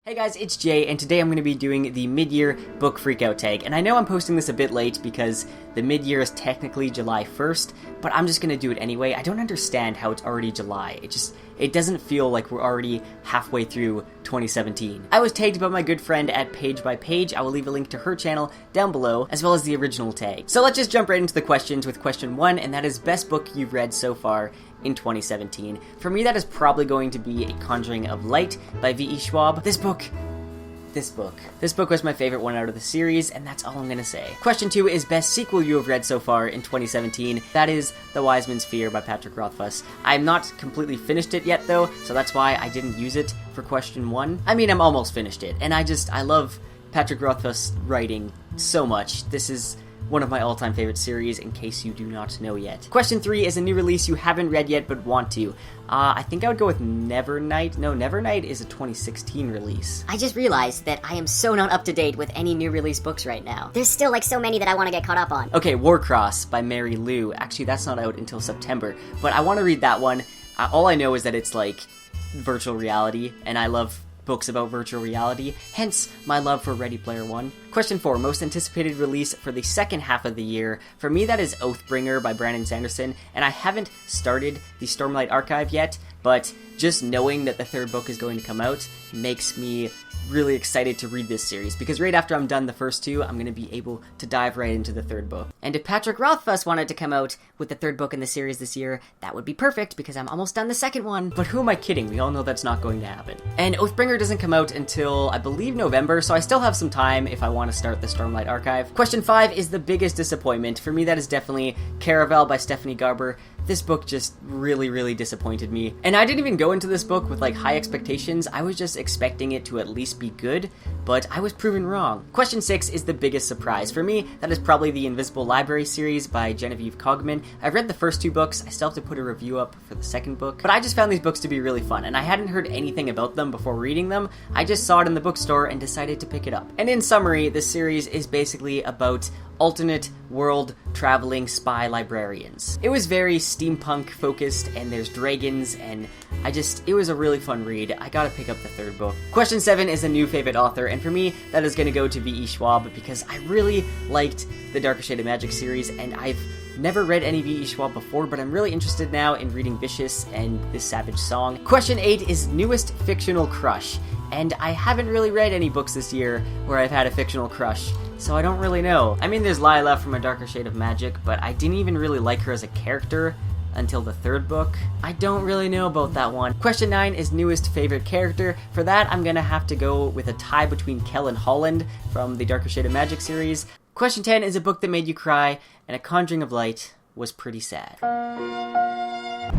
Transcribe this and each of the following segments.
Hey guys, it's Jay, and today I'm going to be doing the mid-year book freakout tag. And I know I'm posting this a bit late because the mid-year is technically July 1st, but I'm just going to do it anyway. I don't understand how it's already July. It doesn't feel like we're already halfway through 2017. I was tagged by my good friend at Page by Page. I will leave a link to her channel down below, as well as the original tag. So let's just jump right into the questions with question 1, and that is best book you've read so far in 2017. For me, that is probably going to be A Conjuring of Light by V.E. Schwab. This book was my favorite one out of the series, and that's all I'm gonna say. Question 2 is best sequel you have read so far in 2017. That is The Wise Man's Fear by Patrick Rothfuss. I'm not completely finished it yet though, so that's why I didn't use it for question 1. I mean, I'm almost finished it, and I love Patrick Rothfuss writing so much. This is one of my all-time favorite series, in case you do not know yet. Question 3 is a new release you haven't read yet but want to. I think I would go with Nevernight. No, Nevernight is a 2016 release. I just realized that I am so not up to date with any new release books right now. There's still like so many that I want to get caught up on. Okay, Warcross by Mary Lou. Actually, that's not out until September, but I want to read that one. All I know is that it's like virtual reality, and I love books about virtual reality, hence my love for Ready Player One. Question 4, most anticipated release for the second half of the year. For me, that is Oathbringer by Brandon Sanderson, and I haven't started the Stormlight Archive yet, but just knowing that the third book is going to come out makes me really excited to read this series, because right after I'm done the first two, I'm going to be able to dive right into the third book. And if Patrick Rothfuss wanted to come out with the third book in the series this year, that would be perfect, because I'm almost done the second one. But who am I kidding? We all know that's not going to happen. And Oathbringer doesn't come out until, I believe, November, so I still have some time if I want to start the Stormlight Archive. Question 5 is the biggest disappointment. For me, that is definitely Caraval by Stephanie Garber. This book just really disappointed me. And I didn't even go into this book with like high expectations. I was just expecting it to at least be good, but I was proven wrong. Question 6 is the biggest surprise. For me, that is probably the Invisible Library series by Genevieve Cogman. I've read the first two books. I still have to put a review up for the second book, but I just found these books to be really fun, and I hadn't heard anything about them before reading them. I just saw it in the bookstore and decided to pick it up. And in summary, this series is basically about alternate world traveling spy librarians. It was very steampunk focused, and there's dragons, and it was a really fun read. I gotta pick up the third book. Question 7 is a new favorite author, and for me, that is gonna go to V.E. Schwab, because I really liked the Darker Shade of Magic series, and I've never read any V.E. Schwab before, but I'm really interested now in reading Vicious and This Savage Song. Question 8 is newest fictional crush, and I haven't really read any books this year where I've had a fictional crush, so I don't really know. I mean, there's Lila from A Darker Shade of Magic, but I didn't even really like her as a character until the third book. I don't really know about that one. Question 9 is newest favorite character. For that, I'm gonna have to go with a tie between Kellen Holland from the Darker Shade of Magic series. Question 10 is a book that made you cry, and A Conjuring of Light was pretty sad.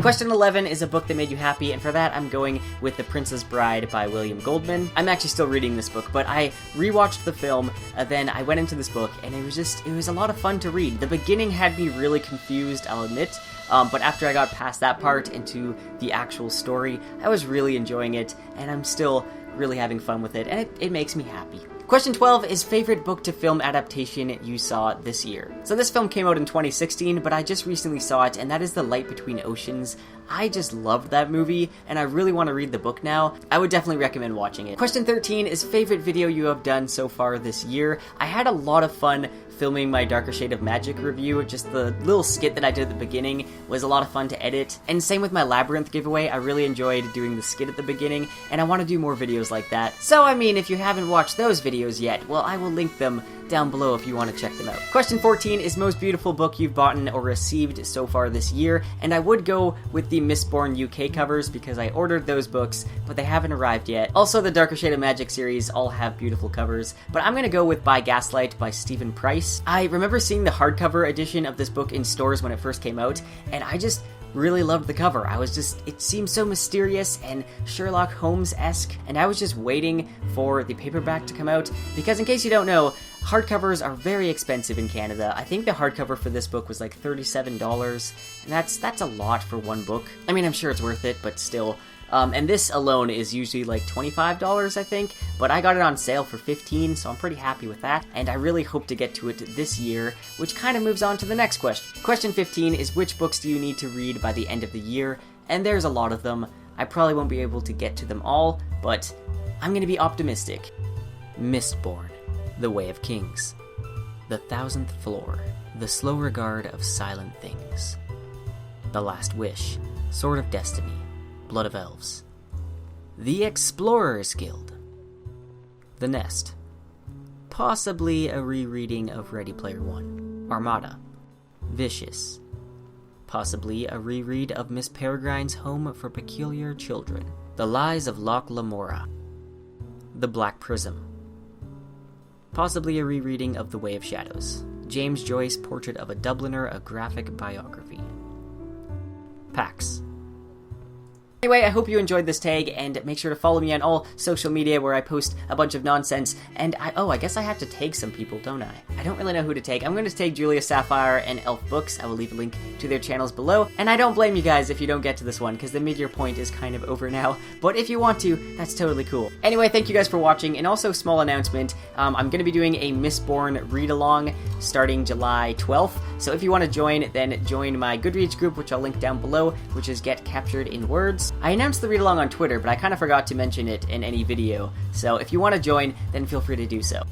Question 11 is a book that made you happy, and for that I'm going with The Princess Bride by William Goldman. I'm actually still reading this book, but I rewatched the film, then I went into this book, and it was a lot of fun to read. The beginning had me really confused, I'll admit, but after I got past that part into the actual story, I was really enjoying it, and I'm still really having fun with it, and it makes me happy. Question 12 is favorite book to film adaptation you saw this year. So this film came out in 2016, but I just recently saw it, and that is The Light Between Oceans. I just loved that movie, and I really want to read the book now. I would definitely recommend watching it. Question 13 is favorite video you have done so far this year. I had a lot of fun filming my Darker Shade of Magic review. Just the little skit that I did at the beginning was a lot of fun to edit. And same with my Labyrinth giveaway. I really enjoyed doing the skit at the beginning, and I want to do more videos like that. So I mean, if you haven't watched those videos yet, well, I will link them down below if you want to check them out. Question 14 is most beautiful book you've bought or received so far this year, and I would go with the Mistborn UK covers because I ordered those books, but they haven't arrived yet. Also, the Darker Shade of Magic series all have beautiful covers, but I'm gonna go with By Gaslight by Stephen Price. I remember seeing the hardcover edition of this book in stores when it first came out, and I just really loved the cover. It seemed so mysterious and Sherlock Holmes-esque, and I was just waiting for the paperback to come out, because in case you don't know, hardcovers are very expensive in Canada. I think the hardcover for this book was like $37, and that's a lot for one book. I mean, I'm sure it's worth it, but still. And this alone is usually like $25, I think, but I got it on sale for $15, so I'm pretty happy with that, and I really hope to get to it this year, which kind of moves on to the next question. Question 15 is which books do you need to read by the end of the year? And there's a lot of them. I probably won't be able to get to them all, but I'm gonna be optimistic. Mistborn, The Way of Kings. The Thousandth Floor, The Slow Regard of Silent Things. The Last Wish, Sword of Destiny, Blood of Elves. The Explorers Guild. The Nest. Possibly a rereading of Ready Player One. Armada. Vicious. Possibly a reread of Miss Peregrine's Home for Peculiar Children. The Lies of Locke Lamora. The Black Prism. Possibly a rereading of The Way of Shadows. James Joyce, Portrait of a Dubliner, a graphic biography. PAX. Anyway, I hope you enjoyed this tag, and make sure to follow me on all social media where I post a bunch of nonsense, and I guess I have to tag some people, don't I? I don't really know who to tag. I'm going to tag Julia Sapphire and Elf Books. I will leave a link to their channels below, and I don't blame you guys if you don't get to this one, because the mid-year point is kind of over now, but if you want to, that's totally cool. Anyway, thank you guys for watching, and also small announcement, I'm going to be doing a Mistborn read-along starting July 12th, so if you want to join, then join my Goodreads group, which I'll link down below, which is Get Captured in Words. I announced the read-along on Twitter, but I kind of forgot to mention it in any video, so if you want to join, then feel free to do so.